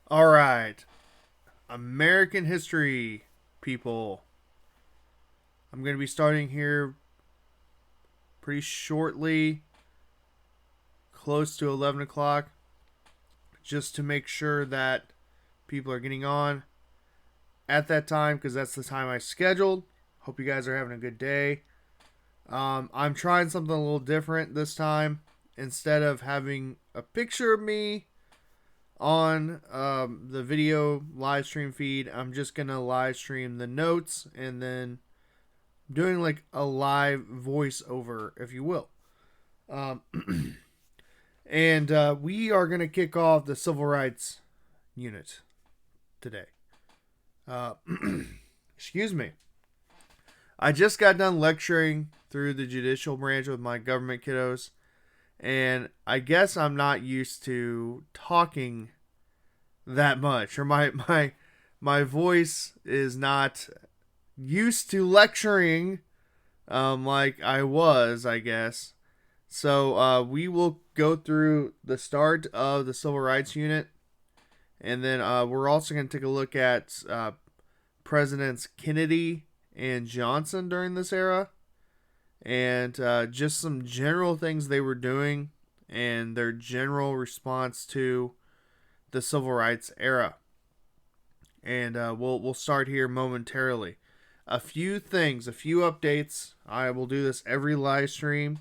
All right, American history, people. I'm going to be starting here pretty shortly, close to 11 o'clock, just to make sure that people are getting on at that time because that's the time I scheduled. Hope you guys are having a good day. I'm trying something a little different this time. Instead of having a picture of me on the video live stream feed, I'm just going to live stream the notes and then doing like a live voiceover, if you will. Um, and we are going to kick off the civil rights unit today. Uh, excuse me. I just got done lecturing through the judicial branch with my government kiddos, and I guess I'm not used to talking that much, or my voice is not used to lecturing like I was, I guess. So we will go through the start of the civil rights unit, and then we're also going to take a look at Presidents Kennedy and Johnson during this era, and just some general things they were doing and their general response to the civil rights era. And we'll start here momentarily. A few things, a few updates. I will do this every live stream.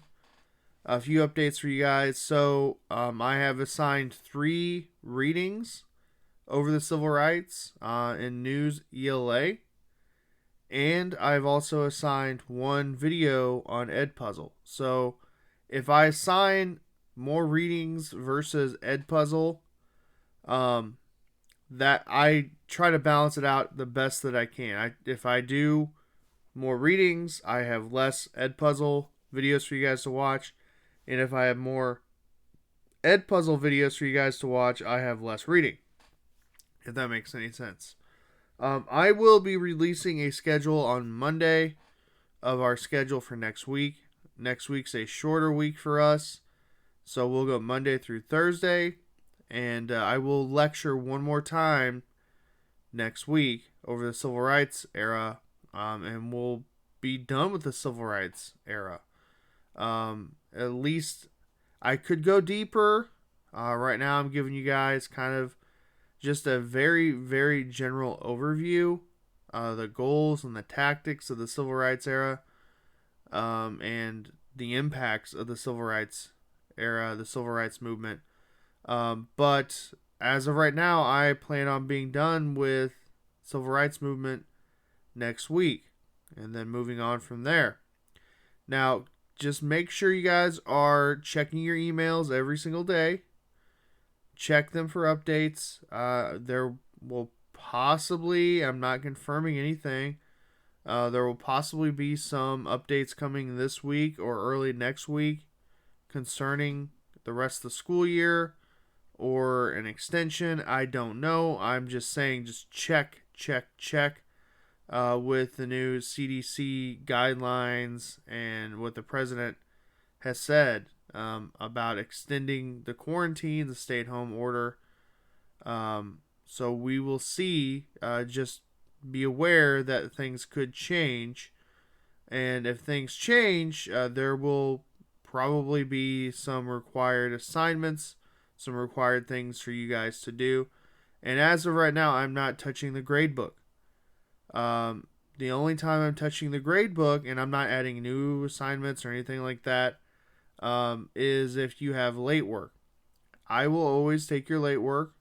A few updates for you guys. So I have assigned 3 readings over the civil rights in News ELA, and I've also assigned 1 video on Edpuzzle. So if I assign more readings versus Edpuzzle, um, that I try to balance it out the best that I can. If I do more readings, I have less Edpuzzle videos for you guys to watch, and if I have more Edpuzzle videos for you guys to watch, I have less reading. If that makes any sense. I will be releasing a schedule on Monday of our schedule for next week. Next week's a shorter week for us, so we'll go Monday through Thursday, and I will lecture one more time next week over the civil rights era, and we'll be done with the civil rights era. At least I could go deeper. Right now, I'm giving you guys kind of just a very, very general overview, the goals and the tactics of the civil rights era, and the impacts of the civil rights era, the civil rights movement. But as of right now, I plan on being done with civil rights movement next week, and then moving on from there. Now, just make sure you guys are checking your emails every single day. Check them for updates. There will possibly, I'm not confirming anything, there will possibly be some updates coming this week or early next week concerning the rest of the school year or an extension. I don't know. I'm just saying, just check, check, check with the new CDC guidelines and what the president has said about extending the quarantine, the stay at home order. So we will see. Just be aware that things could change. And if things change, there will probably be some required assignments, some required things for you guys to do. And as of right now, I'm not touching the grade book. The only time I'm touching the grade book, and I'm not adding new assignments or anything like that, is if you have late work. I will always take your late work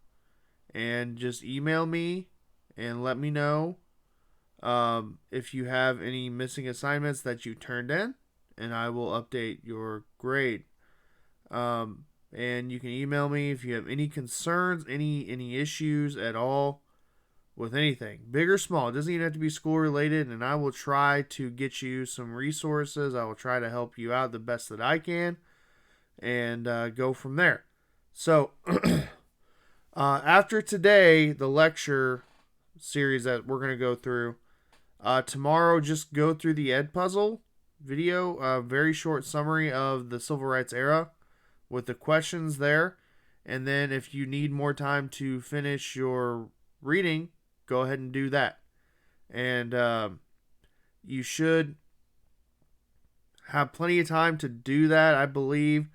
and just email me and let me know if you have any missing assignments that you turned in, and I will update your grade. And you can email me if you have any concerns, any issues at all with anything, big or small. It doesn't even have to be school related, and I will try to get you some resources. I will try to help you out the best that I can, and go from there. So, after today, the lecture series that we're going to go through, tomorrow, just go through the Edpuzzle video, a very short summary of the civil rights era with the questions there. And then if you need more time to finish your reading, go ahead and do that. And you should have plenty of time to do that, I believe.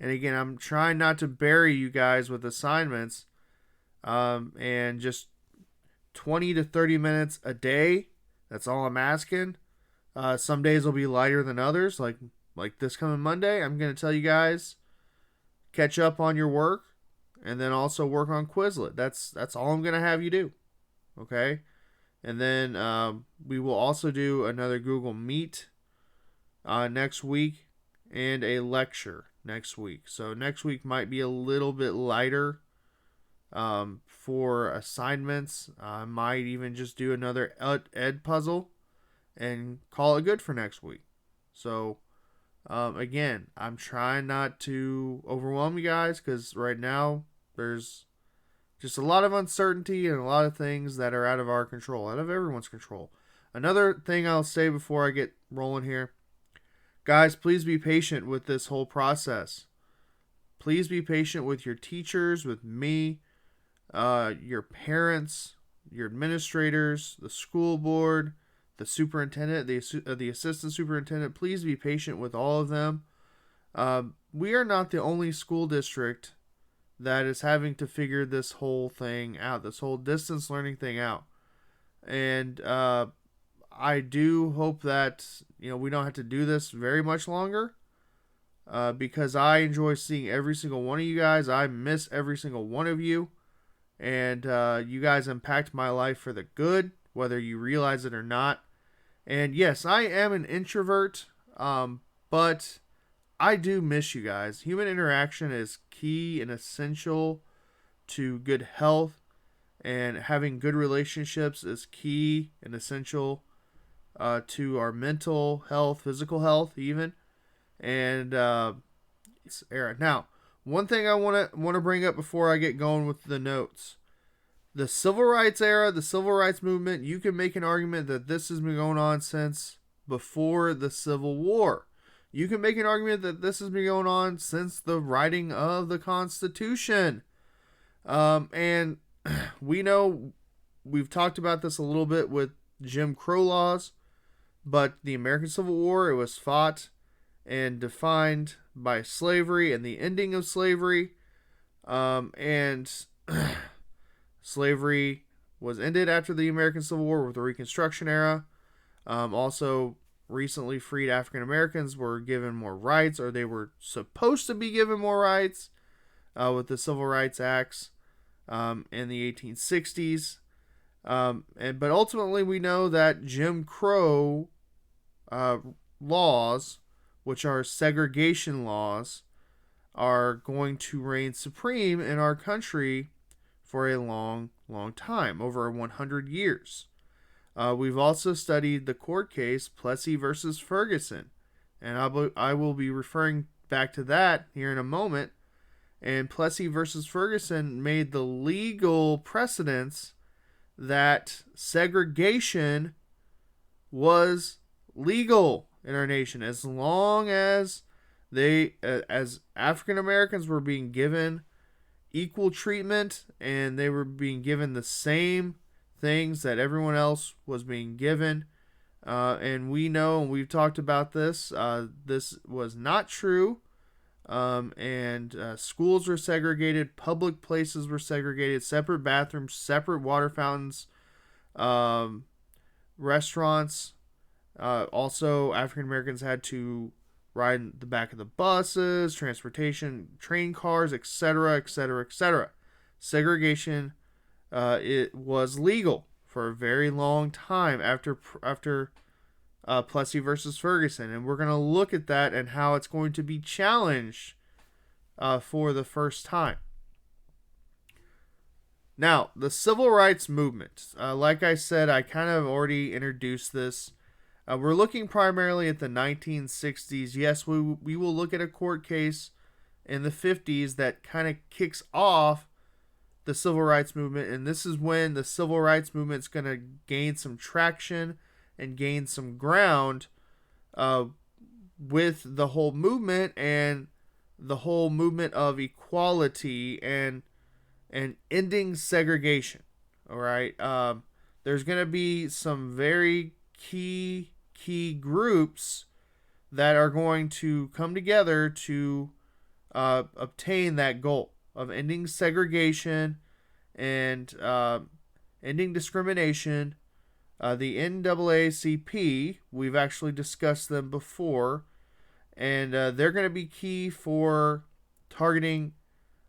And again, I'm trying not to bury you guys with assignments, and just 20 to 30 minutes a day. That's all I'm asking. Some days will be lighter than others. Like this coming Monday, I'm going to tell you guys, catch up on your work, and then also work on Quizlet. That's all I'm going to have you do. Okay? And then we will also do another Google Meet next week and a lecture next week. So next week might be a little bit lighter for assignments. I might even just do another ed puzzle and call it good for next week. So again, I'm trying not to overwhelm you guys because right now there's just a lot of uncertainty and a lot of things that are out of our control, out of everyone's control. Another thing I'll say before I get rolling here, guys, please be patient with this whole process. Please be patient with your teachers, with me, your parents, your administrators, the school board, the superintendent, the assistant superintendent. Please be patient with all of them. We are not the only school district that is having to figure this whole thing out, this whole distance learning thing out. And I do hope that we don't have to do this very much longer, because I enjoy seeing every single one of you guys. I miss every single one of you, and you guys impact my life for the good, whether you realize it or not. And yes, I am an introvert, but I do miss you guys. Human interaction is key and essential to good health, and having good relationships is key and essential to our mental health, physical health, even. And era. Now, one thing I want to bring up before I get going with the notes: the civil rights era, the civil rights movement. You can make an argument that this has been going on since before the Civil War. You can make an argument that this has been going on since the writing of the Constitution. And we know, we've talked about this a little bit with Jim Crow laws, but the American Civil War, it was fought and defined by slavery and the ending of slavery. And slavery was ended after the American Civil War with the Reconstruction era. Also, recently freed African Americans were given more rights, or they were supposed to be given more rights with the Civil Rights Acts in the 1860s. But ultimately, we know that Jim Crow laws, which are segregation laws, are going to reign supreme in our country for a long, long time, over 100 years. We've also studied the court case Plessy versus Ferguson, and I will be referring back to that here in a moment. And Plessy versus Ferguson made the legal precedents that segregation was legal in our nation, as long as as African Americans were being given equal treatment and they were being given the same things that everyone else was being given. And we know, and we've talked about this, this was not true. And schools were segregated, public places were segregated, separate bathrooms, separate water fountains, restaurants. Also, African Americans had to ride in the back of the buses, transportation, train cars, etc., etc., etc. Segregation, it was legal for a very long time after Plessy versus Ferguson, and we're going to look at that and how it's going to be challenged for the first time. Now, the civil rights movement. Like I said, I kind of already introduced this. We're looking primarily at the 1960s. Yes, we will look at a court case in the 50s that kind of kicks off the civil rights movement, and this is when the civil rights movement is going to gain some traction and gain some ground with the whole movement, and the whole movement of equality and ending segregation. All right. There's going to be some very key groups that are going to come together to obtain that goal of ending segregation and ending discrimination. The NAACP, we've actually discussed them before, and they're going to be key for targeting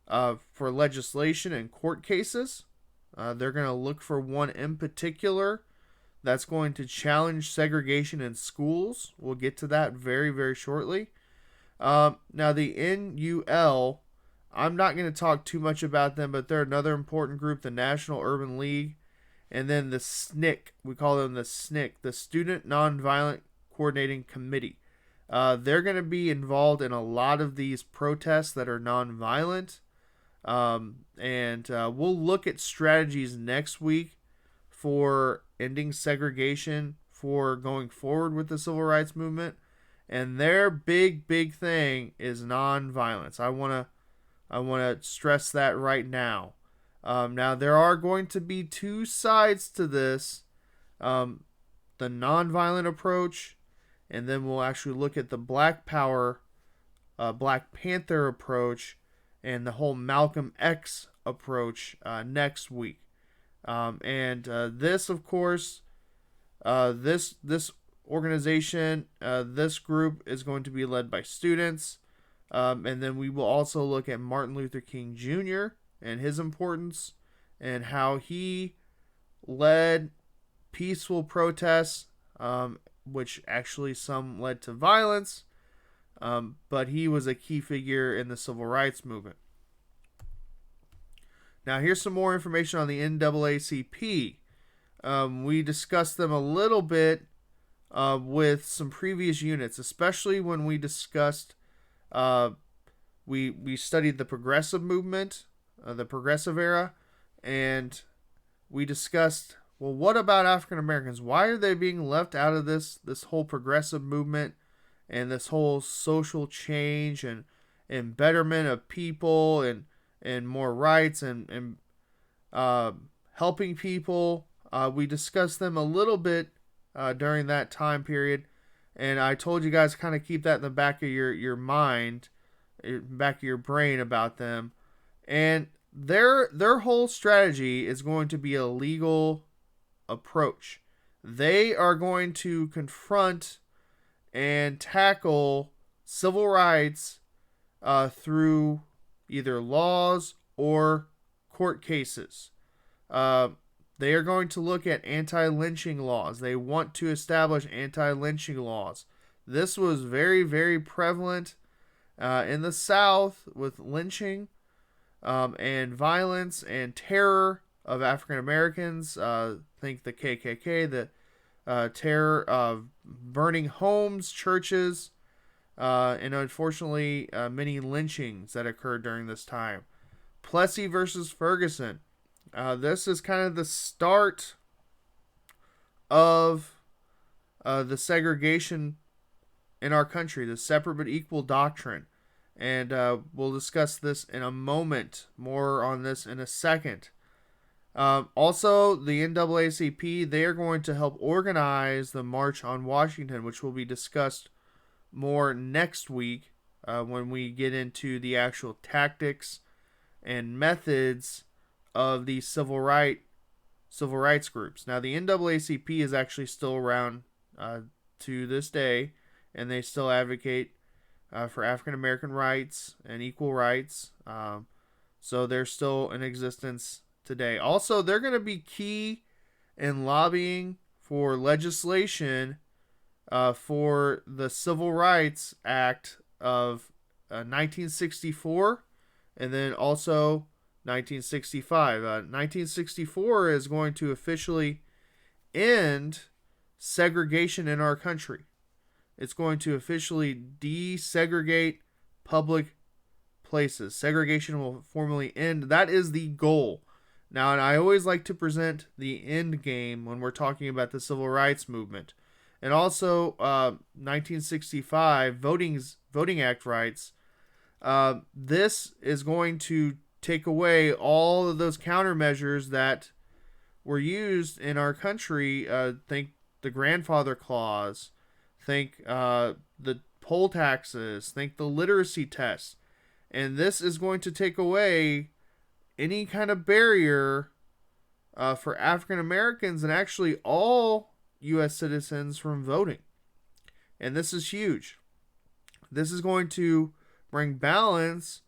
for legislation and court cases. They're going to look for one in particular that's going to challenge segregation in schools. We'll get to that very, very shortly. Now, the NUL, I'm not going to talk too much about them, but they're another important group, the National Urban League. And then the SNCC, we call them the SNCC, the Student Nonviolent Coordinating Committee. They're going to be involved in a lot of these protests that are nonviolent. And we'll look at strategies next week for ending segregation, for going forward with the civil rights movement. And their big thing is nonviolence. I want to stress that right now. Now, there are going to be two sides to this. The nonviolent approach, and then we'll actually look at the Black Power, Black Panther approach, and the whole Malcolm X approach next week. And this, of course, this organization, this group is going to be led by students. And then we will also look at Martin Luther King Jr. and his importance and how he led peaceful protests, which actually some led to violence, but he was a key figure in the civil rights movement. Now, here's some more information on the NAACP. We discussed them a little bit with some previous units, especially when we discussed, we studied the progressive movement, the progressive era, and we discussed, well, what about African Americans? Why are they being left out of this whole progressive movement and this whole social change and betterment of people and more rights and helping people? We discussed them a little bit during that time period, and I told you guys kind of keep that in the back of your mind, back of your brain about them. And their whole strategy is going to be a legal approach. They are going to confront and tackle civil rights through either laws or court cases. They are going to look at anti-lynching laws. They want to establish anti-lynching laws. This was very, very prevalent in the South with lynching and violence and terror of African Americans. Think the KKK, the terror of burning homes, churches, and unfortunately many lynchings that occurred during this time. Plessy versus Ferguson. This is kind of the start of the segregation in our country, the separate but equal doctrine. And we'll discuss this in a moment, more on this in a second. Also, the NAACP, they are going to help organize the March on Washington, which will be discussed more next week when we get into the actual tactics and methods of these civil rights groups. Now, the NAACP is actually still around to this day, and they still advocate for African American rights and equal rights. So they're still in existence today. Also, they're going to be key in lobbying for legislation for the Civil Rights Act of 1964, and then also 1965. 1964 is going to officially end segregation in our country. It's going to officially desegregate public places. Segregation will formally end. That is the goal. Now, and I always like to present the end game when we're talking about the civil rights movement. And also, 1965 Voting Act rights. This is going to take away all of those countermeasures that were used in our country. Think the grandfather clause, think the poll taxes, think the literacy test. And this is going to take away any kind of barrier for African Americans and actually all U.S. citizens from voting. And this is huge. This is going to bring balance,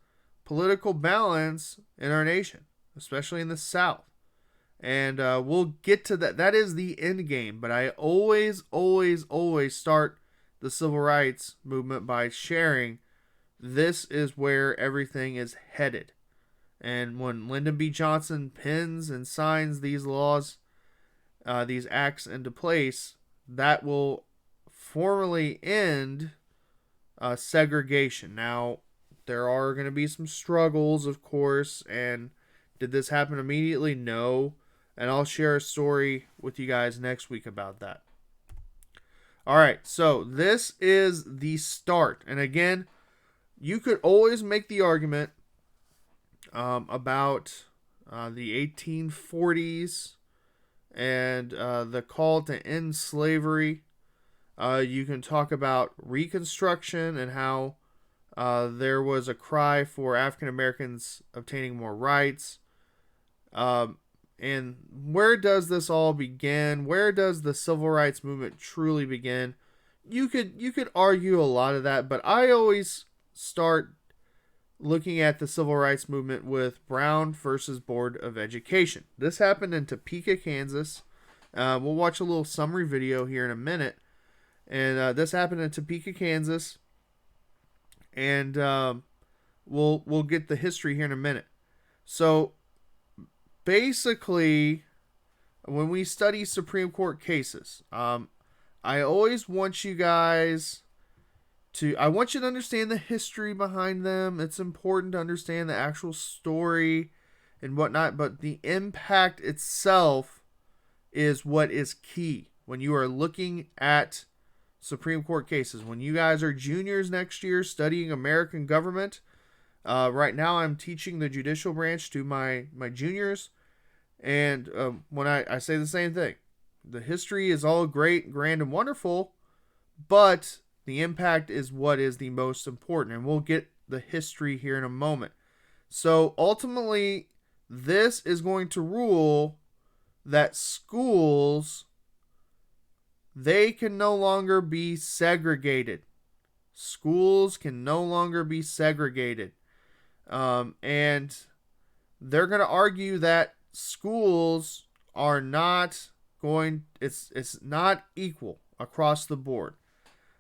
political balance in our nation, especially in the South. And we'll get to that. That is the end game. But I always start the civil rights movement by sharing this is where everything is headed. And when Lyndon B. Johnson pens and signs these laws, these acts into place, that will formally end segregation. Now, there are going to be some struggles, of course, and did this happen immediately? No. And I'll share a story with you guys next week about that. All right, so this is the start. And again, you could always make the argument about the 1840s and the call to end slavery. You can talk about Reconstruction and how there was a cry for African Americans obtaining more rights. And where does this all begin? Where does the civil rights movement truly begin? You could argue a lot of that, but I always start looking at the civil rights movement with Brown versus Board of Education. This happened in Topeka, Kansas. We'll watch a little summary video here in a minute. And this happened in Topeka, Kansas. And we'll get the history here in a minute. So basically, when we study Supreme Court cases, I always want you guys I want you to understand the history behind them. It's important to understand the actual story and whatnot, but the impact itself is what is key when you are looking at Supreme Court cases. When you guys are juniors next year studying American government, right now I'm teaching the judicial branch to my juniors, and when I say the same thing, the history is all great, grand, and wonderful, but the impact is what is the most important, and we'll get the history here in a moment. So ultimately, this is going to rule that schools, they can no longer be segregated. Schools can no longer be segregated. And they're going to argue that schools are not it's not equal across the board.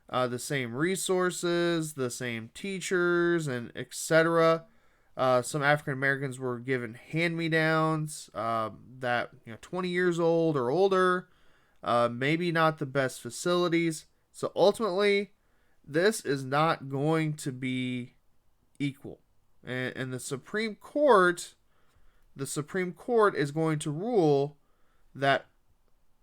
The same resources, the same teachers, and etc. Some African Americans were given hand-me-downs that 20 years old or older, maybe not the best facilities. So ultimately, this is not going to be equal, and the Supreme Court is going to rule that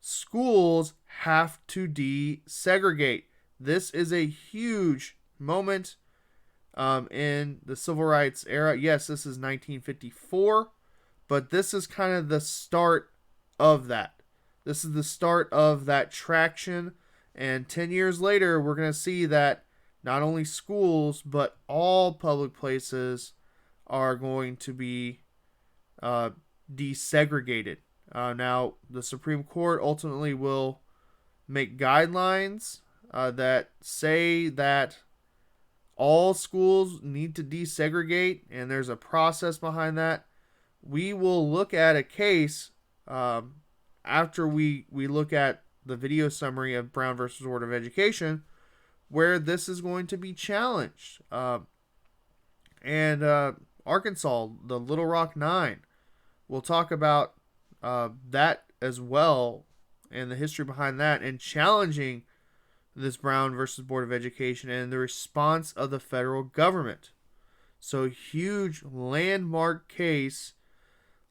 schools have to desegregate. This is a huge moment in the civil rights era. Yes, this is 1954, but this is kind of the start of that. This is the start of that traction, and 10 years later, we're going to see that not only schools, but all public places are going to be desegregated. Now, the Supreme Court ultimately will make guidelines that say that all schools need to desegregate, and there's a process behind that. We will look at a case after we look at the video summary of Brown versus Board of Education, where this is going to be challenged. And Arkansas, the Little Rock Nine, we'll talk about that as well, and the history behind that, and challenging this Brown versus Board of Education and the response of the federal government. So huge landmark case,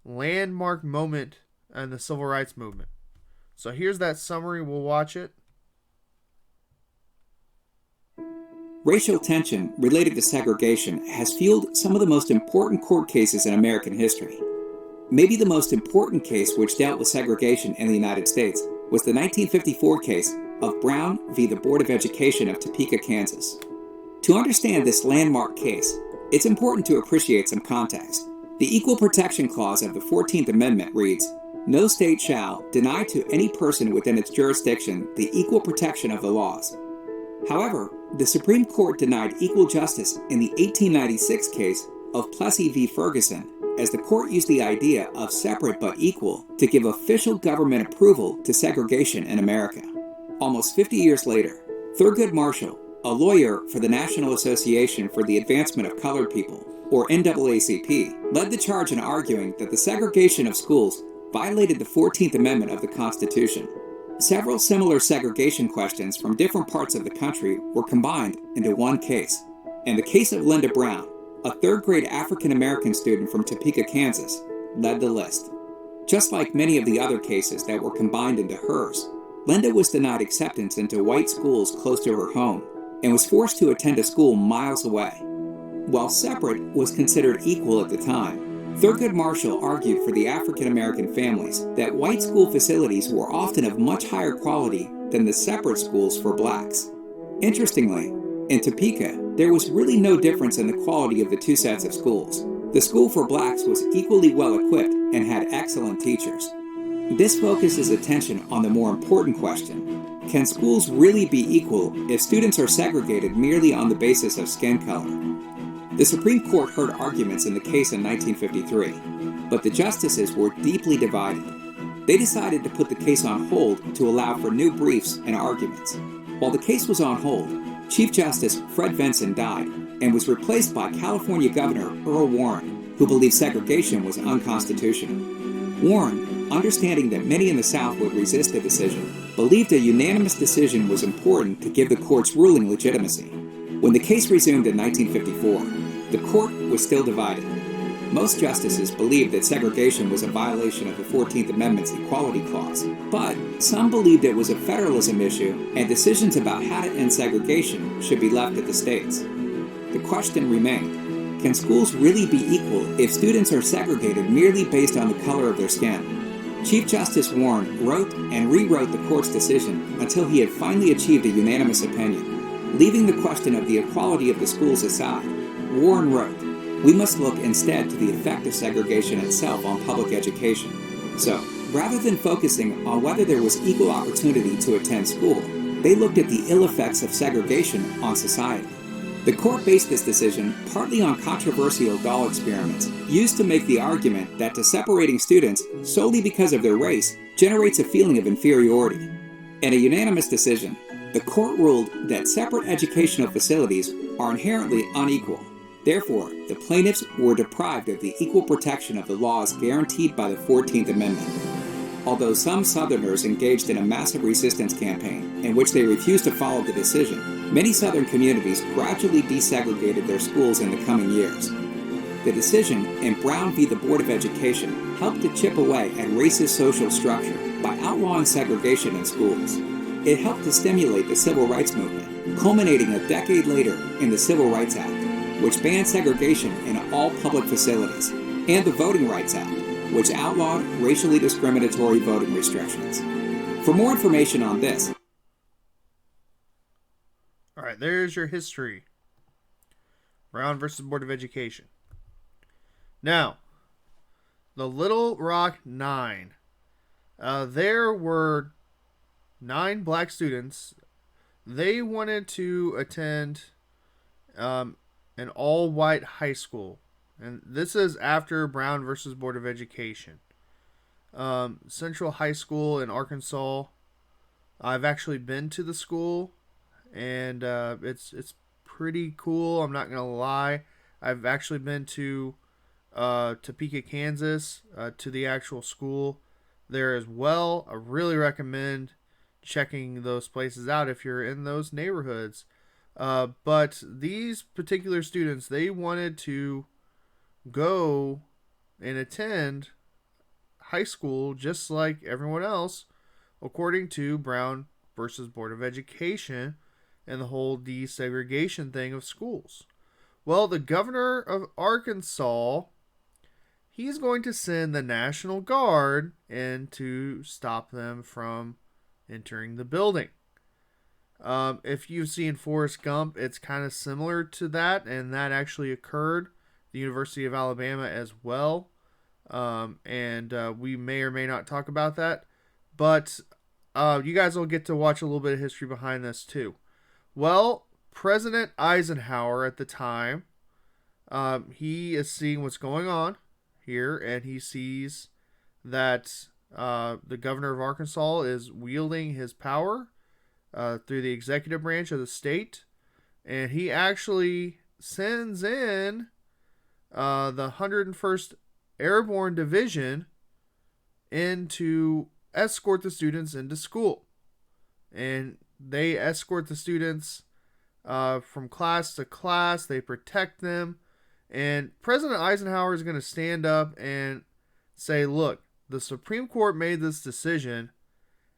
landmark moment in the civil rights movement. So here's that summary. We'll watch it. Racial tension related to segregation has fueled some of the most important court cases in American history. Maybe the most important case which dealt with segregation in the United States was the 1954 case of Brown v. the Board of Education of Topeka, Kansas. To understand this landmark case, it's important to appreciate some context. The Equal Protection Clause of the 14th Amendment reads, "No state shall deny to any person within its jurisdiction the equal protection of the laws." However, the Supreme Court denied equal justice in the 1896 case of Plessy v. Ferguson, as the court used the idea of separate but equal to give official government approval to segregation in America. Almost 50 years later, Thurgood Marshall, a lawyer for the National Association for the Advancement of Colored People, or NAACP, led the charge in arguing that the segregation of schools violated the 14th Amendment of the Constitution. Several similar segregation questions from different parts of the country were combined into one case, and the case of Linda Brown, a third-grade African-American student from Topeka, Kansas, led the list. Just like many of the other cases that were combined into hers, Linda was denied acceptance into white schools close to her home and was forced to attend a school miles away. While separate was considered equal at the time, Thurgood Marshall argued for the African-American families that white school facilities were often of much higher quality than the separate schools for blacks. Interestingly, in Topeka, there was really no difference in the quality of the two sets of schools. The school for blacks was equally well equipped and had excellent teachers. This focuses attention on the more important question: can schools really be equal if students are segregated merely on the basis of skin color? The Supreme Court heard arguments in the case in 1953, but the justices were deeply divided. They decided to put the case on hold to allow for new briefs and arguments. While the case was on hold, Chief Justice Fred Vinson died and was replaced by California Governor Earl Warren, who believed segregation was unconstitutional. Warren, understanding that many in the South would resist the decision, believed a unanimous decision was important to give the court's ruling legitimacy. When the case resumed in 1954, the court was still divided. Most justices believed that segregation was a violation of the 14th Amendment's Equality Clause, but some believed it was a federalism issue and decisions about how to end segregation should be left at the states. The question remained: can schools really be equal if students are segregated merely based on the color of their skin? Chief Justice Warren wrote and rewrote the court's decision until he had finally achieved a unanimous opinion. Leaving the question of the equality of the schools aside, Warren wrote, "We must look instead to the effect of segregation itself on public education." So, rather than focusing on whether there was equal opportunity to attend school, they looked at the ill effects of segregation on society. The court based this decision partly on controversial doll experiments used to make the argument that separating students solely because of their race generates a feeling of inferiority. In a unanimous decision, the court ruled that separate educational facilities are inherently unequal. Therefore, the plaintiffs were deprived of the equal protection of the laws guaranteed by the 14th Amendment. Although some Southerners engaged in a massive resistance campaign in which they refused to follow the decision, many Southern communities gradually desegregated their schools in the coming years. The decision in Brown v. the Board of Education helped to chip away at racist social structure by outlawing segregation in schools. It helped to stimulate the Civil Rights Movement, culminating a decade later in the Civil Rights Act, which banned segregation in all public facilities, and the Voting Rights Act, which outlawed racially discriminatory voting restrictions. For more information on this... Alright, there's your history. Brown versus Board of Education. Now, the Little Rock Nine. There were 9 black students. They wanted to attend an all-white high school. And this is after Brown versus Board of Education. Central High School in Arkansas. I've actually been to the school, and it's pretty cool. I'm not gonna lie. I've actually been to Topeka, Kansas, to the actual school there as well. I really recommend checking those places out if you're in those neighborhoods. But these particular students, they wanted to go and attend high school just like everyone else, according to Brown versus Board of Education. and the whole desegregation thing of schools. Well, the governor of Arkansas, he's going to send the National Guard in to stop them from entering the building. If you've seen Forrest Gump, it's kind of similar to that, and that actually occurred at the University of Alabama as well. And we may or may not talk about that, but you guys will get to watch a little bit of history behind this too. Well, President Eisenhower at the time, he is seeing what's going on here, and he sees that the governor of Arkansas is wielding his power through the executive branch of the state, and he actually sends in the 101st Airborne Division in to escort the students into school. And they escort the students from class to class. They protect them. And President Eisenhower is going to stand up and say, look, the Supreme Court made this decision,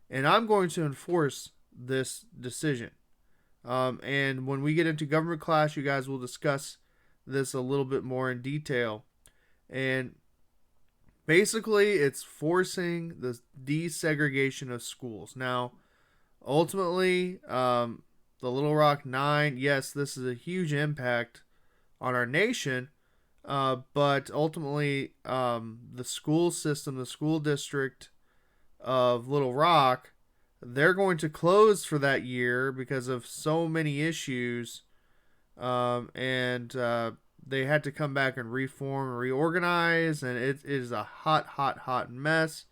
and I'm going to enforce this decision. And when we get into government class, you guys will discuss this a little bit more in detail. And basically, it's forcing the desegregation of schools. Now, ultimately, the Little Rock Nine, yes, this is a huge impact on our nation, but ultimately, the school system, the school district of Little Rock, they're going to close for that year because of so many issues, and they had to come back and reform and reorganize, and it is a hot mess.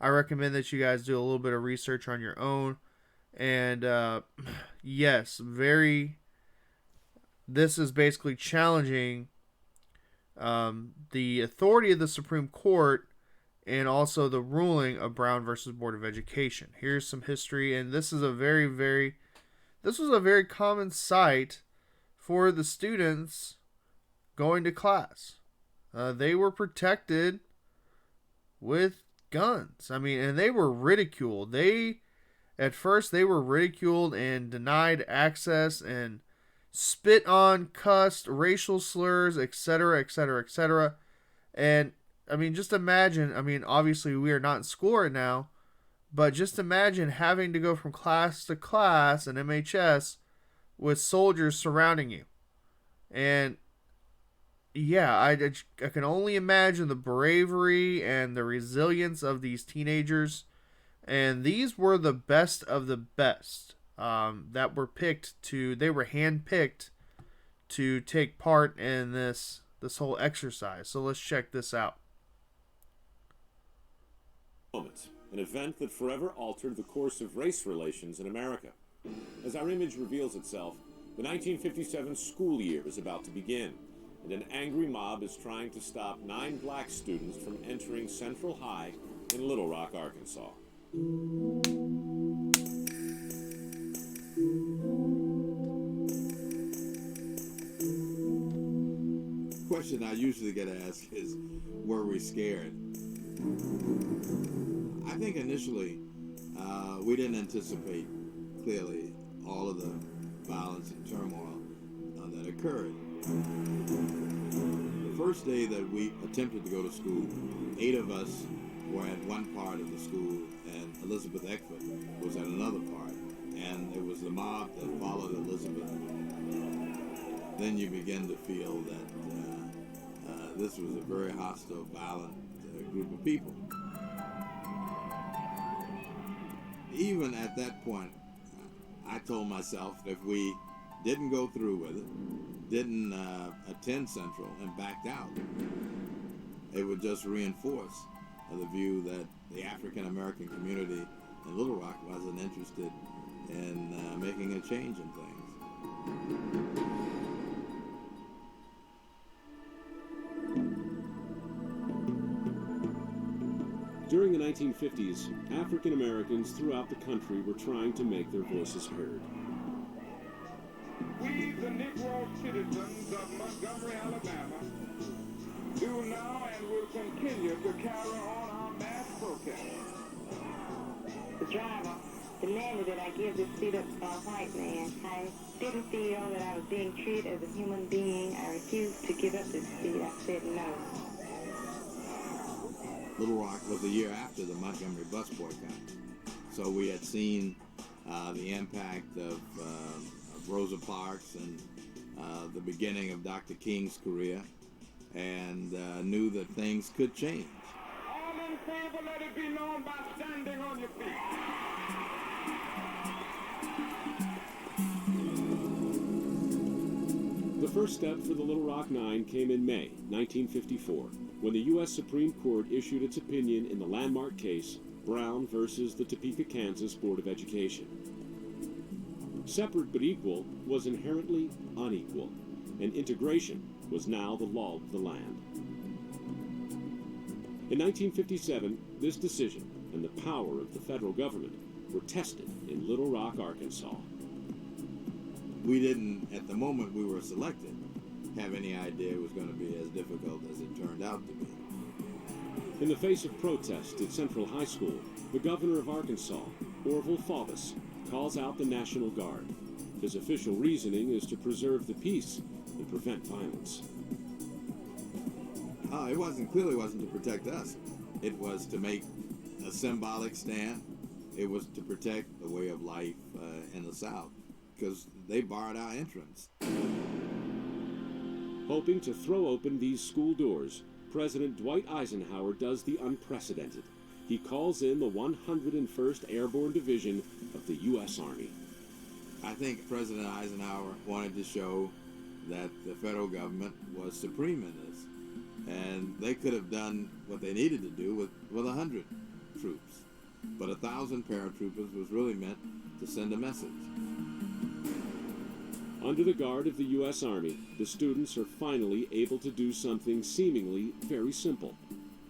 I recommend that you guys do a little bit of research on your own. And yes, this is basically challenging the authority of the Supreme Court and also the ruling of Brown versus Board of Education. Here's some history, and this is this was a very common sight for the students going to class. They were protected with guns. I mean, and they were ridiculed. At first, they were ridiculed and denied access and spit on, cussed, racial slurs, etc., etc., etc. And, I mean, just imagine, obviously we are not in school right now, but just imagine having to go from class to class in MHS with soldiers surrounding you. And, yeah, I can only imagine the bravery and the resilience of these teenagers. And these were the best of the best that were they were handpicked to take part in this whole exercise. So let's check this out. An event that forever altered the course of race relations in America. As our image reveals itself, the 1957 school year is about to begin, and an angry mob is trying to stop 9 black students from entering Central High in Little Rock, Arkansas. The question I usually get asked is, were we scared? I think initially we didn't anticipate clearly all of the violence and turmoil that occurred. The first day that we attempted to go to school, 8 of us were at one part of the school, and Elizabeth Eckford was at another part. And it was the mob that followed Elizabeth. Then you begin to feel that this was a very hostile, violent group of people. Even at that point, I told myself that if we didn't go through with it, didn't attend Central and backed out, it would just reinforce the view that the African American community in Little Rock wasn't interested in making a change in things. During the 1950s, African Americans throughout the country were trying to make their voices heard. We, the Negro citizens of Montgomery, Alabama, do now and will continue to carry on our mass protest. The driver demanded that I give this seat up to a white man. I didn't feel that I was being treated as a human being. I refused to give up this seat. I said no. Little Rock was the year after the Montgomery bus boycott. So we had seen the impact of Rosa Parks and the beginning of Dr. King's career, and knew that things could change. All in favor, let it be known by standing on your feet. The first step for the Little Rock Nine came in May 1954, when the U.S. Supreme Court issued its opinion in the landmark case Brown versus the Topeka, Kansas Board of Education. Separate but equal was inherently unequal, and integration was now the law of the land. In 1957, this decision and the power of the federal government were tested in Little Rock, Arkansas. We didn't, at the moment we were selected, have any idea it was going to be as difficult as it turned out to be. In the face of protest at Central High School, the governor of Arkansas, Orville Faubus, calls out the National Guard. His official reasoning is to preserve the peace and prevent violence. It clearly wasn't to protect us. It was to make a symbolic stand. It was to protect the way of life in the South, because they barred our entrance. Hoping to throw open these school doors, President Dwight Eisenhower does the unprecedented. He calls in the 101st Airborne Division of the U.S. Army. I think President Eisenhower wanted to show that the federal government was supreme in this. And they could have done what they needed to do with 100 troops. But 1,000 paratroopers was really meant to send a message. Under the guard of the U.S. Army, the students are finally able to do something seemingly very simple: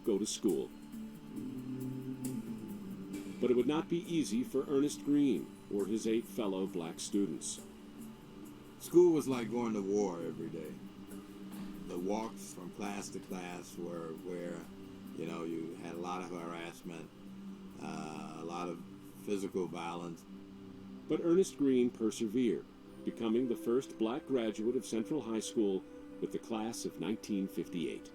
go to school. But it would not be easy for Ernest Green or his 8 fellow black students. School was like going to war every day. The walks from class to class were where, you had a lot of harassment, a lot of physical violence. But Ernest Green persevered, becoming the first black graduate of Central High School with the class of 1958.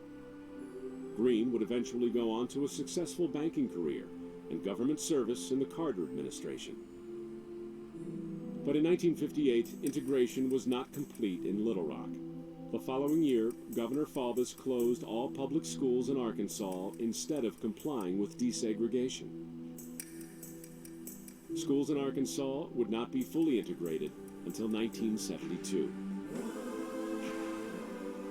Green would eventually go on to a successful banking career and government service in the Carter administration. But in 1958, integration was not complete in Little Rock. The following year, Governor Faubus closed all public schools in Arkansas instead of complying with desegregation. Schools in Arkansas would not be fully integrated until 1972.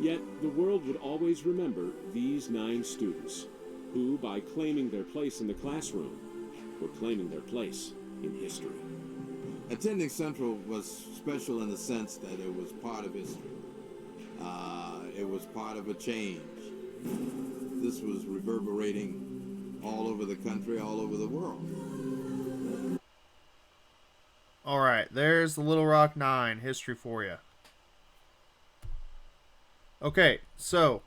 Yet, the world would always remember these 9 students, who, by claiming their place in the classroom, were claiming their place in history. Attending Central was special in the sense that it was part of history. It was part of a change. This was reverberating all over the country, all over the world. All right, there's the Little Rock 9 history for you. Okay, so.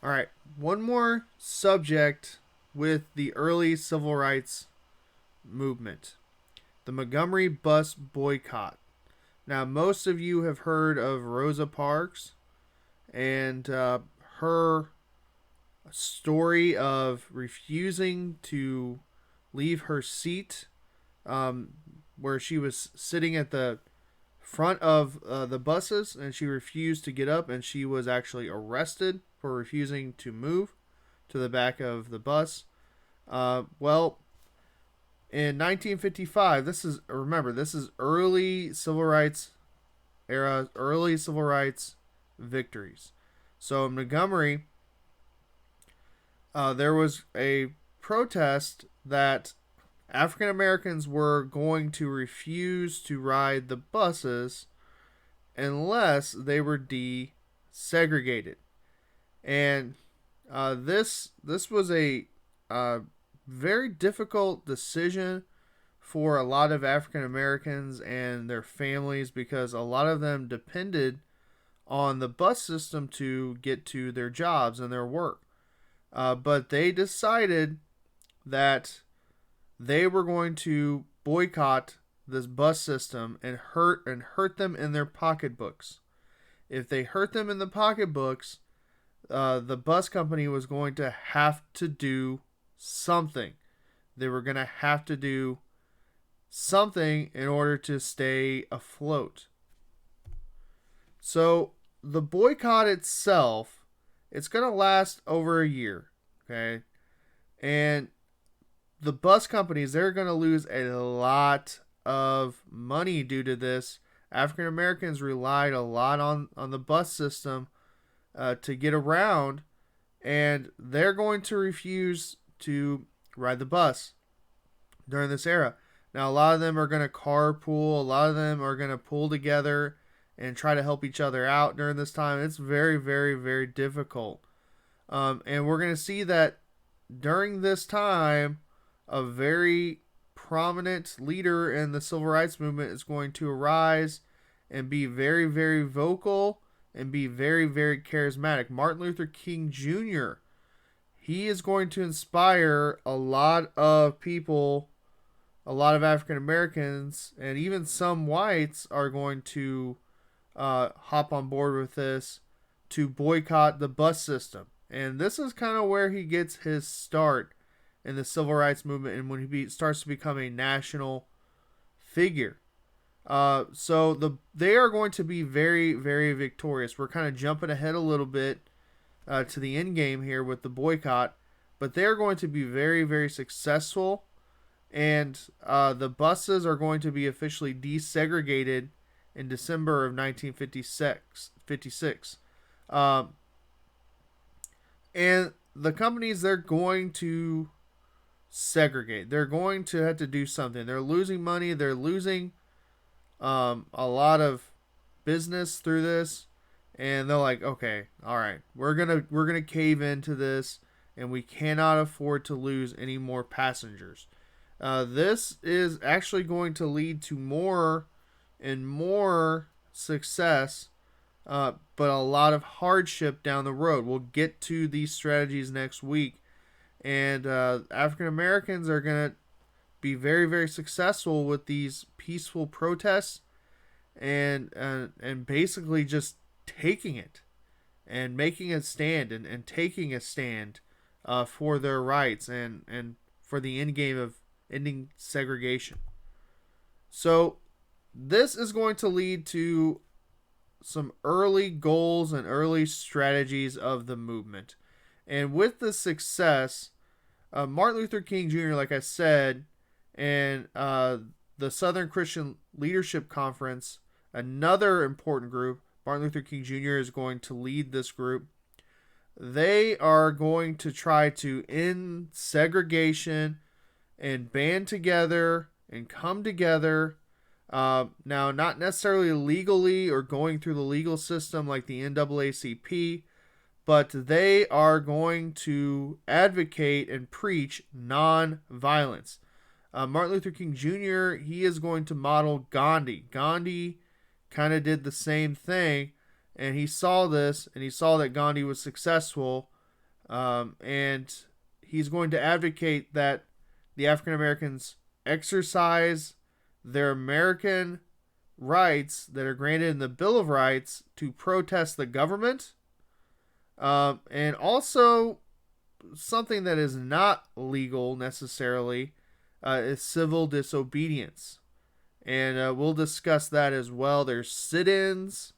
All right, one more subject with the early civil rights movement. The Montgomery bus boycott. Now, most of you have heard of Rosa Parks and her story of refusing to leave her seat, where she was sitting at the front of the buses, and she refused to get up, and she was actually arrested for refusing to move to the back of the bus. In 1955, this is early civil rights era, early civil rights victories. So in Montgomery, there was a protest that African Americans were going to refuse to ride the buses unless they were desegregated. And this was a very difficult decision for a lot of African Americans and their families, because a lot of them depended on the bus system to get to their jobs and their work. but they decided that they were going to boycott this bus system and hurt them in their pocketbooks. If they hurt them in the pocketbooks, the bus company was going to have to do something. They were going to have to do something in order to stay afloat. So the boycott itself, it's going to last over a year, okay? And the bus companies, they're going to lose a lot of money due to this. African Americans relied a lot on the bus system to get around, and they're going to refuse to ride the bus during this era. Now, a lot of them are going to carpool. A lot of them are going to pull together and try to help each other out during this time. It's very, very, very difficult. And we're going to see that during this time, a very prominent leader in the civil rights movement is going to arise and be very, very vocal and be very, very charismatic. Martin Luther King Jr., he is going to inspire a lot of people, a lot of African Americans, and even some whites are going to hop on board with this to boycott the bus system. And this is kind of where he gets his start in the civil rights movement and when he starts to become a national figure. So they are going to be very, very victorious. We're kind of jumping ahead a little bit to the end game here with the boycott, but they're going to be very, very successful, and the buses are going to be officially desegregated in December of 1956. And the companies, they're going to segregate. They're going to have to do something. They're losing money. They're losing a lot of business through this, and they're like, okay, all right, we're gonna cave into this, and we cannot afford to lose any more passengers. This is actually going to lead to more and more success, but a lot of hardship down the road. We'll get to these strategies next week, and African Americans are going to be very, very successful with these peaceful protests and basically just taking it and making a stand and taking a stand for their rights and for the end game of ending segregation. So this is going to lead to some early goals and early strategies of the movement. And with the success, Martin Luther King Jr., like I said, and the Southern Christian Leadership Conference, another important group, Martin Luther King Jr. is going to lead this group. They are going to try to end segregation and band together and come together. Now, not necessarily legally or going through the legal system like the NAACP, but they are going to advocate and preach non-violence. Martin Luther King Jr., he is going to model Gandhi. Gandhi kind of did the same thing, and he saw this, and he saw that Gandhi was successful, and he's going to advocate that the African Americans exercise their American rights that are granted in the Bill of Rights to protest the government, and also something that is not legal necessarily is civil disobedience. And we'll discuss that as well. There's sit-ins,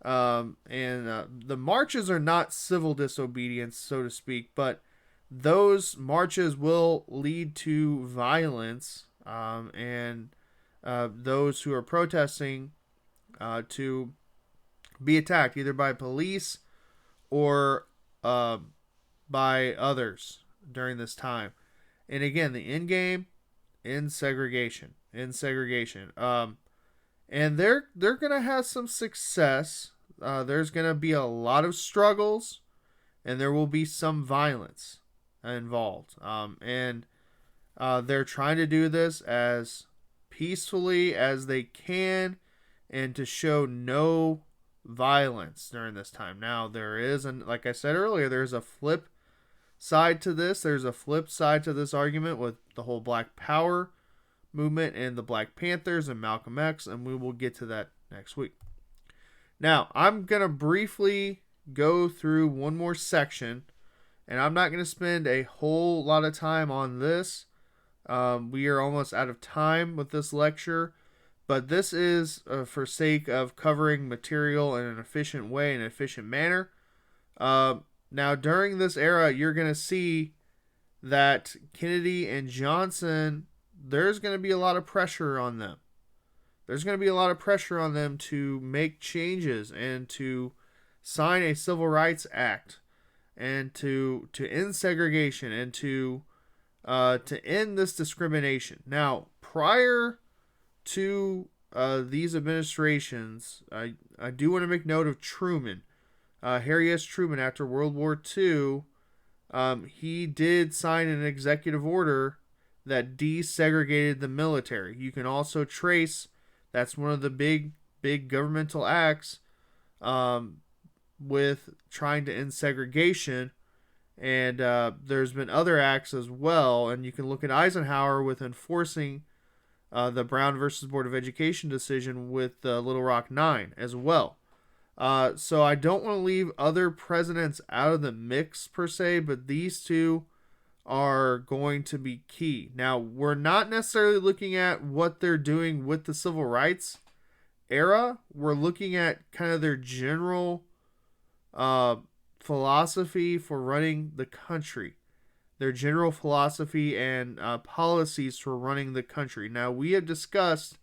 and the marches are not civil disobedience, so to speak, but those marches will lead to violence, and those who are protesting to be attacked either by police or by others during this time. And again, the end game, in segregation. And they're gonna have some success. There's gonna be a lot of struggles, and there will be some violence involved. And they're trying to do this as peacefully as they can, and to show no violence during this time. Now, there is, and like I said earlier, there's a flip side to this. There's a flip side to this argument with the whole Black Power movement and the Black Panthers and Malcolm X, and we will get to that next week. Now, I'm going to briefly go through one more section, and I'm not going to spend a whole lot of time on this. We are almost out of time with this lecture, but this is for sake of covering material in an efficient way, in an efficient manner. Now, during this era, you're going to see that Kennedy and Johnson, there's going to be a lot of pressure on them. There's going to be a lot of pressure on them to make changes and to sign a Civil Rights Act and to end segregation and to end this discrimination. Now, prior to these administrations, I do want to make note of Truman. Harry S. Truman, after World War II, he did sign an executive order that desegregated the military. You can also trace, that's one of the big governmental acts with trying to end segregation. And there's been other acts as well. And you can look at Eisenhower with enforcing the Brown versus Board of Education decision with Little Rock 9 as well. So I don't want to leave other presidents out of the mix per se, but these two are going to be key. Now, we're not necessarily looking at what they're doing with the civil rights era. We're looking at kind of their general philosophy for running the country, their general philosophy and policies for running the country. Now, we have discussed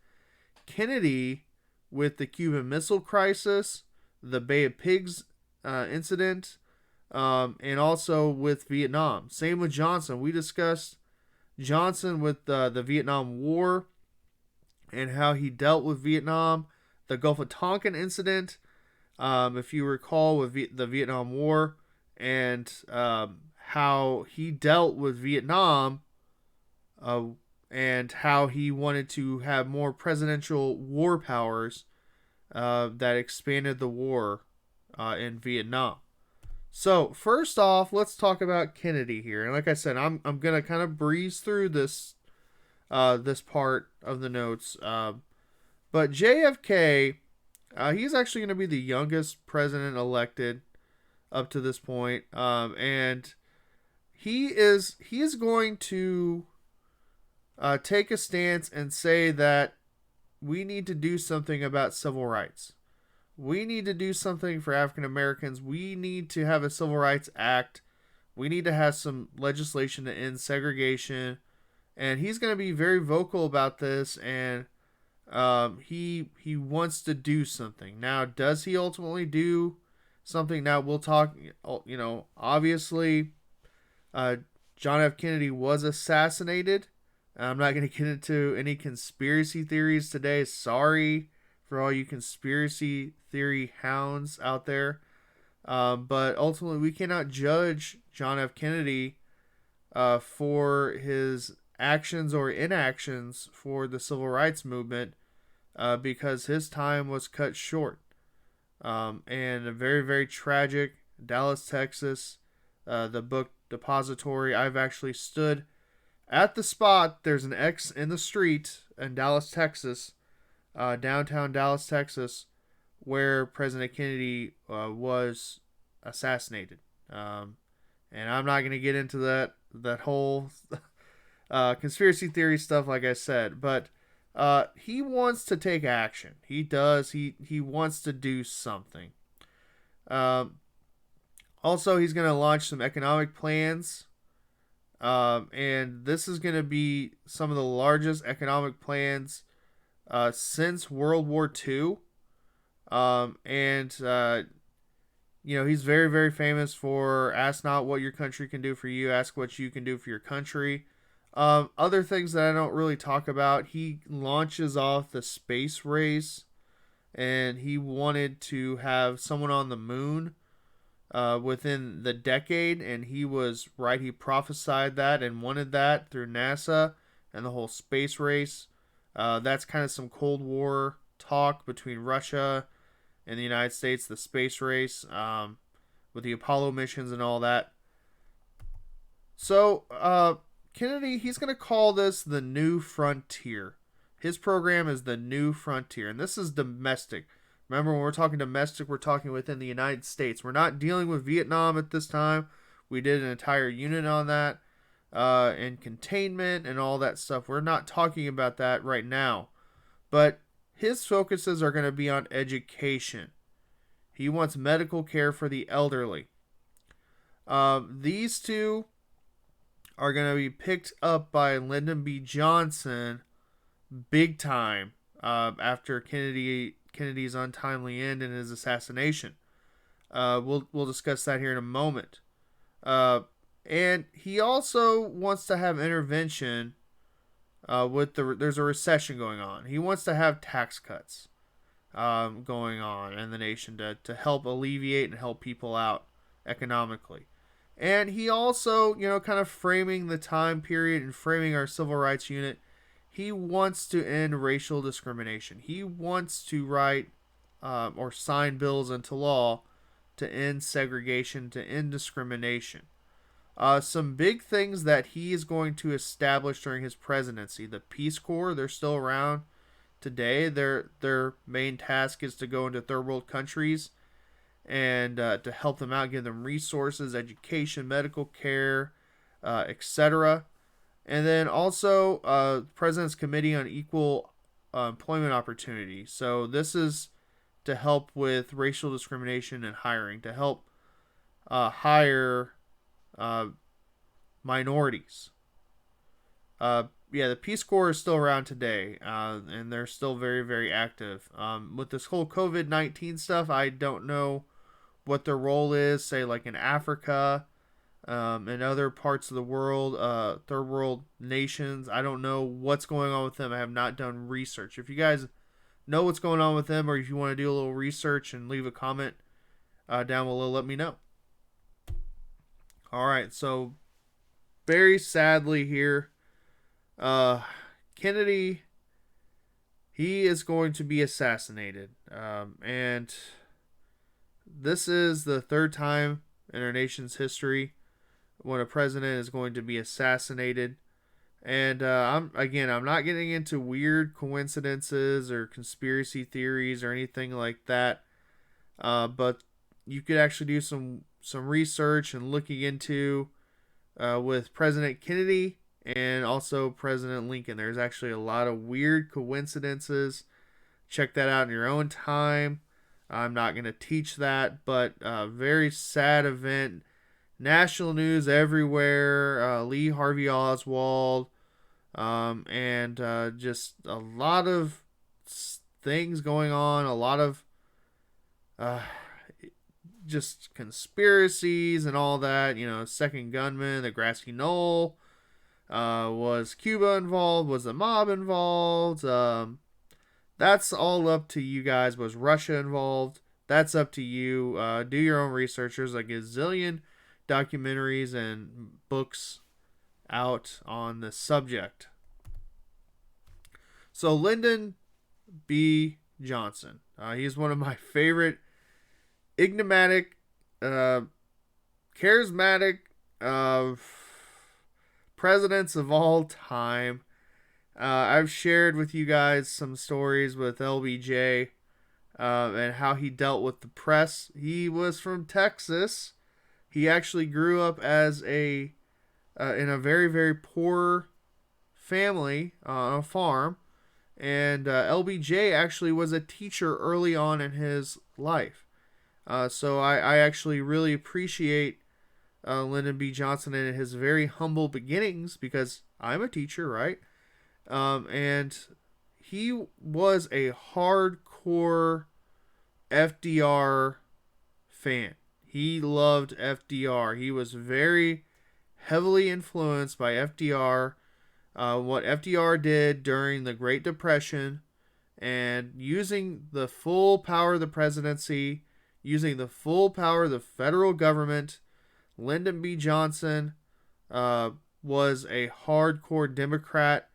Kennedy with the Cuban Missile Crisis, the Bay of Pigs incident, and also with Vietnam. Same with Johnson. We discussed Johnson with the Vietnam War and how he dealt with Vietnam, the Gulf of Tonkin incident, if you recall, with the Vietnam War, and how he dealt with Vietnam, and how he wanted to have more presidential war powers that expanded the war in Vietnam. So, first off, let's talk about Kennedy here. And like I said, I'm going to kind of breeze through this part of the notes. But JFK, he's actually going to be the youngest president elected up to this point. And he is going to take a stance and say that we need to do something about civil rights. We need to do something for African Americans. We need to have a Civil Rights Act. We need to have some legislation to end segregation. And he's going to be very vocal about this. And he wants to do something. Now, does he ultimately do something? Now, we'll talk, obviously, John F. Kennedy was assassinated. I'm not going to get into any conspiracy theories today. Sorry for all you conspiracy theory hounds out there. But ultimately, we cannot judge John F. Kennedy for his actions or inactions for the civil rights movement because his time was cut short. And a very, very tragic, Dallas, Texas, the book Depository. I've actually stood at the spot. There's an X in the street in Dallas, Texas, downtown Dallas, Texas, where President Kennedy was assassinated. And I'm not going to get into that whole conspiracy theory stuff, like I said, but he wants to take action. He does. He wants to do something. Also, he's going to launch some economic plans. And this is going to be some of the largest economic plans since World War II. He's very, very famous for ask not what your country can do for you, ask what you can do for your country. Other things that I don't really talk about, he launches off the space race, and he wanted to have someone on the moon within the decade, and he was right. He prophesied that and wanted that through NASA and the whole space race. That's kind of some Cold War talk between Russia and the United States, the space race, with the Apollo missions and all that. So, Kennedy, he's going to call this the New Frontier. His program is the New Frontier, and this is domestic. Remember, when we're talking domestic, we're talking within the United States. We're not dealing with Vietnam at this time. We did an entire unit on that, and containment and all that stuff. We're not talking about that right now. But his focuses are going to be on education. He wants medical care for the elderly. These two are going to be picked up by Lyndon B. Johnson big time after Kennedy's untimely end and his assassination. We'll discuss that here in a moment. And he also wants to have intervention there's a recession going on. He wants to have tax cuts going on in the nation to help alleviate and help people out economically. And he also, kind of framing the time period and framing our civil rights unit, he wants to end racial discrimination. He wants to write or sign bills into law to end segregation, to end discrimination. Some big things that he is going to establish during his presidency. The Peace Corps, they're still around today. Their main task is to go into third world countries and to help them out, give them resources, education, medical care, etc. And then also President's Committee on Equal Employment Opportunity. So this is to help with racial discrimination and hiring, to help hire minorities. The Peace Corps is still around today, and they're still very, very active. With this whole COVID-19 stuff, I don't know what their role is, say like in Africa, and other parts of the world, third world nations. I don't know what's going on with them. I have not done research. If you guys know what's going on with them, or if you want to do a little research and leave a comment down below, let me know. All right, so very sadly here, Kennedy, he is going to be assassinated, and this is the third time in our nation's history when a president is going to be assassinated. And I'm not getting into weird coincidences or conspiracy theories or anything like that, but you could actually do some research and looking into with President Kennedy and also President Lincoln. There's actually a lot of weird coincidences. Check that out in your own time. I'm not going to teach that, but very sad event. National news everywhere. Lee Harvey Oswald, and just a lot of things going on. A lot of just conspiracies and all that. Second gunman, the grassy knoll. Was Cuba involved? Was the mob involved? That's all up to you guys. Was Russia involved? That's up to you. Do your own research. There's a gazillion documentaries and books out on the subject. So Lyndon B. Johnson. He's one of my favorite enigmatic, charismatic presidents of all time. I've shared with you guys some stories with LBJ and how he dealt with the press. He was from Texas. He actually grew up as in a very, very poor family on a farm. And LBJ actually was a teacher early on in his life. So I actually really appreciate Lyndon B. Johnson and his very humble beginnings, because I'm a teacher, right? And he was a hardcore FDR fan. He loved FDR. He was very heavily influenced by FDR. What FDR did during the Great Depression, and using the full power of the presidency, using the full power of the federal government. Lyndon B. Johnson was a hardcore Democrat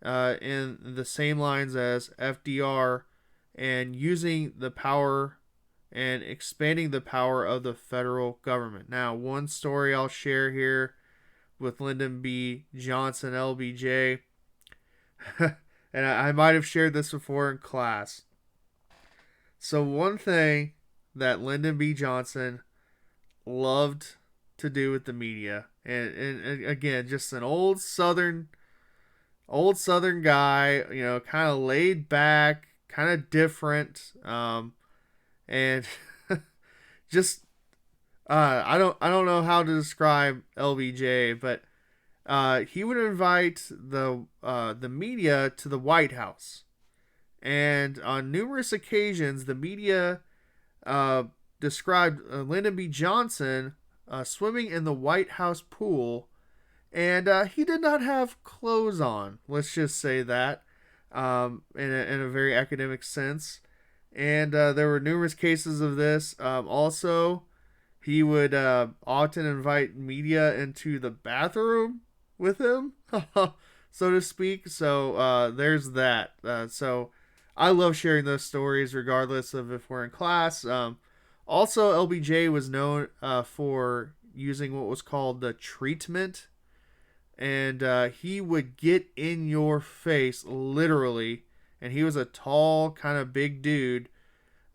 in the same lines as FDR, and using the power and expanding the power of the federal government. Now, one story I'll share here with Lyndon B. Johnson, LBJ. And I might have shared this before in class. So one thing that Lyndon B. Johnson loved to do with the media, and again, just an old Southern guy, kind of laid back, kind of different, and just I don't know how to describe LBJ, but he would invite the media to the White House, and on numerous occasions, the media described Lyndon B. Johnson swimming in the White House pool, and he did not have clothes on. Let's just say that, in a very academic sense, and there were numerous cases of this. Also, he would often invite media into the bathroom with him, so to speak. So there's that. So I love sharing those stories regardless of if we're in class. Also, LBJ was known for using what was called the treatment. And he would get in your face, literally. And he was a tall, kind of big dude,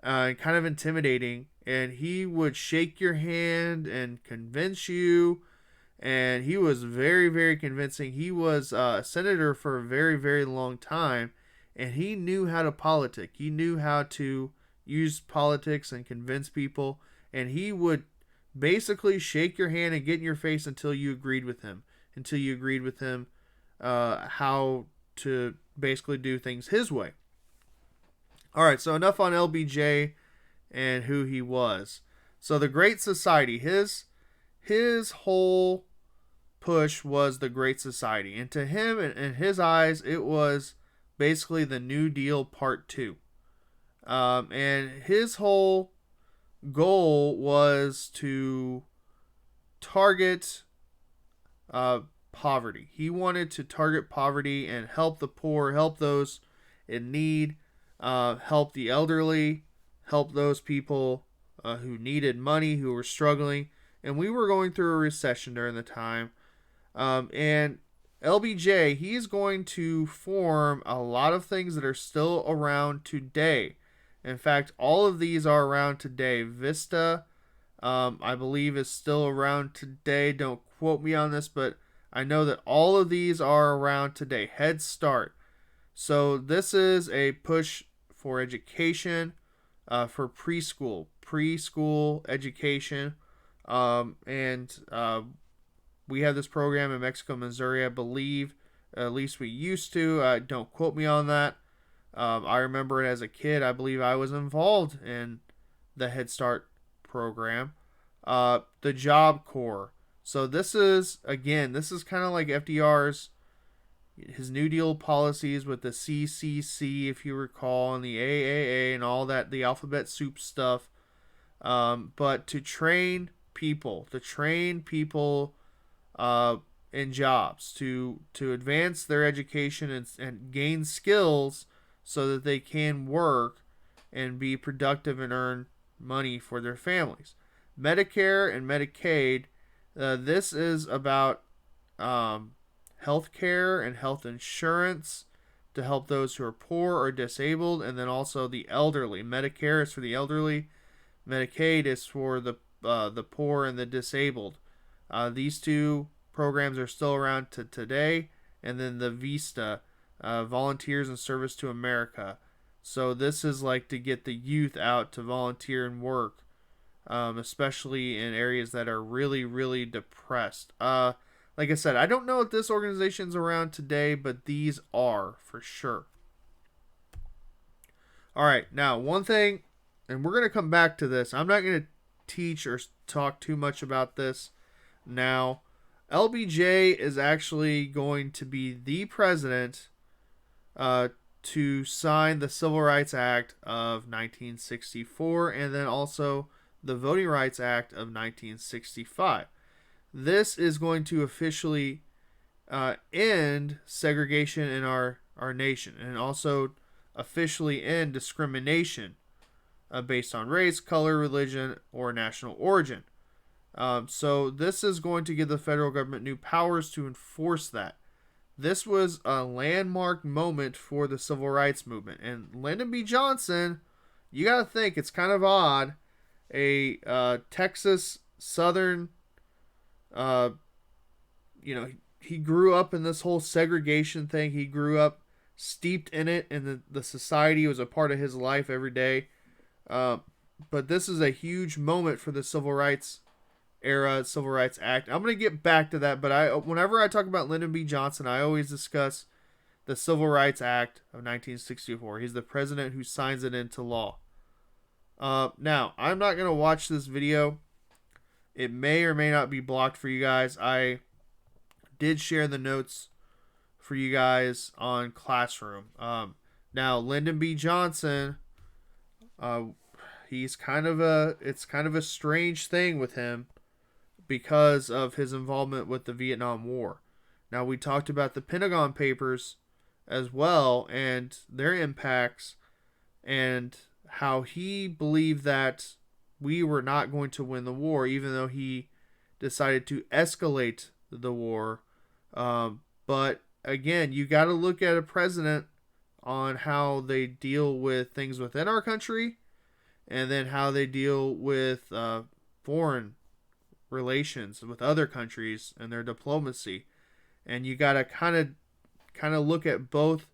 kind of intimidating. And he would shake your hand and convince you. And he was very, very convincing. He was a senator for a very, very long time. And he knew how to politic. He knew how to use politics and convince people. And he would basically shake your hand and get in your face until you agreed with him. How to basically do things his way. All right, so enough on LBJ and who he was. So the Great Society, his whole push was the Great Society, and to him, in his eyes, it was basically the New Deal Part 2. And his whole goal was to target poverty. He wanted to target poverty and help the poor, help those in need, help the elderly, help those people who needed money, who were struggling. And we were going through a recession during the time. And LBJ, he's going to form a lot of things that are still around today. In fact, all of these are around today. Vista, I believe, is still around today. Don't quote me on this, but I know that all of these are around today. Head Start. So this is a push for education, for preschool education. And we have this program in Mexico, Missouri, I believe. At least we used to. Don't quote me on that. I remember it as a kid. I believe I was involved in the Head Start program. The Job Corps. So this is kind of like FDR's, his New Deal policies with the CCC, if you recall, and the AAA and all that, the alphabet soup stuff. But to train people in jobs, to advance their education and gain skills so that they can work and be productive and earn money for their families. Medicare and Medicaid, this is about health care and health insurance to help those who are poor or disabled, and then also the elderly. Medicare is for the elderly. Medicaid is for the poor and the disabled. These two programs are still around to today. And then the VISTA, Volunteers in Service to America. So this is like to get the youth out to volunteer and work, especially in areas that are really, really depressed. Like I said, I don't know if this organization's around today, but these are for sure. All right, now one thing, and we're going to come back to this. I'm not going to teach or talk too much about this now. LBJ is actually going to be the president to sign the Civil Rights Act of 1964 and then also the Voting Rights Act of 1965. This is going to officially end segregation in our nation and also officially end discrimination based on race, color, religion, or national origin. So this is going to give the federal government new powers to enforce that. This was a landmark moment for the civil rights movement. And Lyndon B. Johnson, you got to think, it's kind of odd. A Texas Southern, he grew up in this whole segregation thing. He grew up steeped in it, and the society was a part of his life every day. But this is a huge moment for the civil rights era, Civil Rights Act. I'm going to get back to that, but whenever I talk about Lyndon B. Johnson, I always discuss the Civil Rights Act of 1964. He's the president who signs it into law. Now, I'm not going to watch this video. It may or may not be blocked for you guys. I did share the notes for you guys on Classroom. Now, Lyndon B. Johnson, it's kind of a strange thing with him because of his involvement with the Vietnam War. Now, we talked about the Pentagon Papers as well and their impacts and how he believed that we were not going to win the war, even though he decided to escalate the war. But again, you got to look at a president on how they deal with things within our country and then how they deal with foreign relations with other countries and their diplomacy. And you got to kind of look at both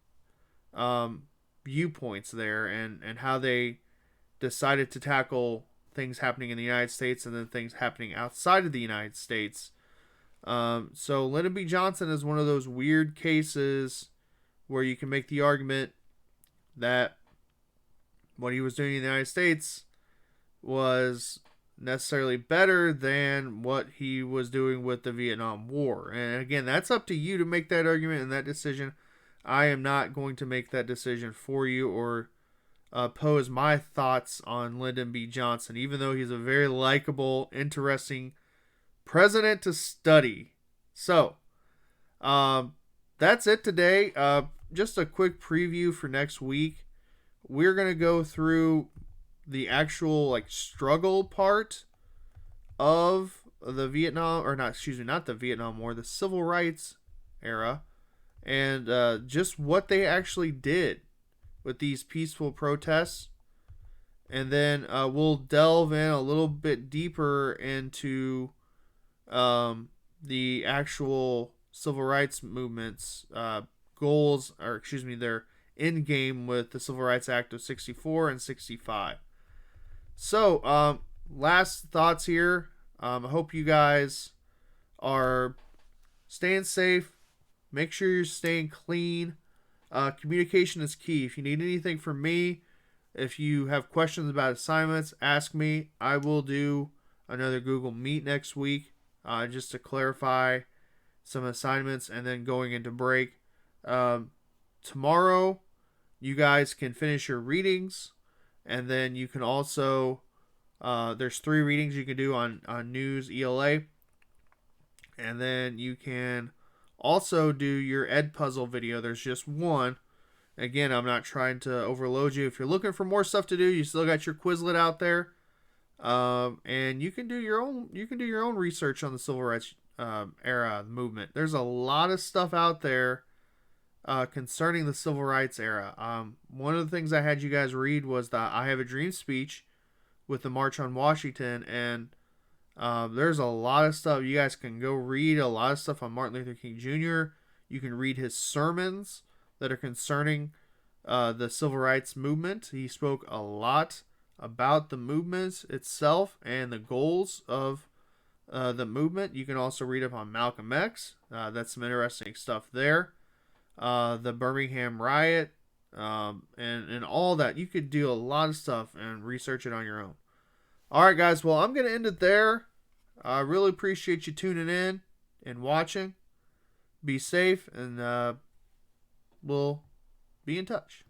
viewpoints there and how they decided to tackle things happening in the United States and then things happening outside of the United States. So Lyndon B. Johnson is one of those weird cases where you can make the argument that what he was doing in the United States was necessarily better than what he was doing with the Vietnam War. And again, that's up to you to make that argument and that decision. I am not going to make that decision for you or pose my thoughts on Lyndon B. Johnson, even though he's a very likable, interesting president to study. So, that's it today. Just a quick preview for next week. We're going to go through the actual struggle part of the not the Vietnam War, the Civil Rights era, and just what they actually did with these peaceful protests. And then we'll delve in a little bit deeper into the actual civil rights movement's goals, or their end game with the Civil Rights Act of 64 and 65. So, last thoughts here. I hope you guys are staying safe. Make sure you're staying clean. Communication is key. If you need anything from me, if you have questions about assignments, ask me. I will do another Google Meet next week just to clarify some assignments and then going into break. Tomorrow, you guys can finish your readings, and then you can also, there's 3 readings you can do on News ELA, and then you can also do your Ed Puzzle video. There's just one. Again, I'm not trying to overload you. If you're looking for more stuff to do, you still got your Quizlet out there, and you can do your own research on the Civil Rights era movement. There's a lot of stuff out there concerning the Civil Rights era. One of the things I had you guys read was the I Have a Dream speech with the March on Washington, and there's a lot of stuff. You guys can go read a lot of stuff on Martin Luther King Jr. You can read his sermons that are concerning the Civil Rights movement. He spoke a lot about the movement itself and the goals of the movement. You can also read up on Malcolm X. That's some interesting stuff there. The Birmingham riot, and all that. You could do a lot of stuff and research it on your own. Alright guys, well I'm going to end it there. I really appreciate you tuning in and watching. Be safe, and we'll be in touch.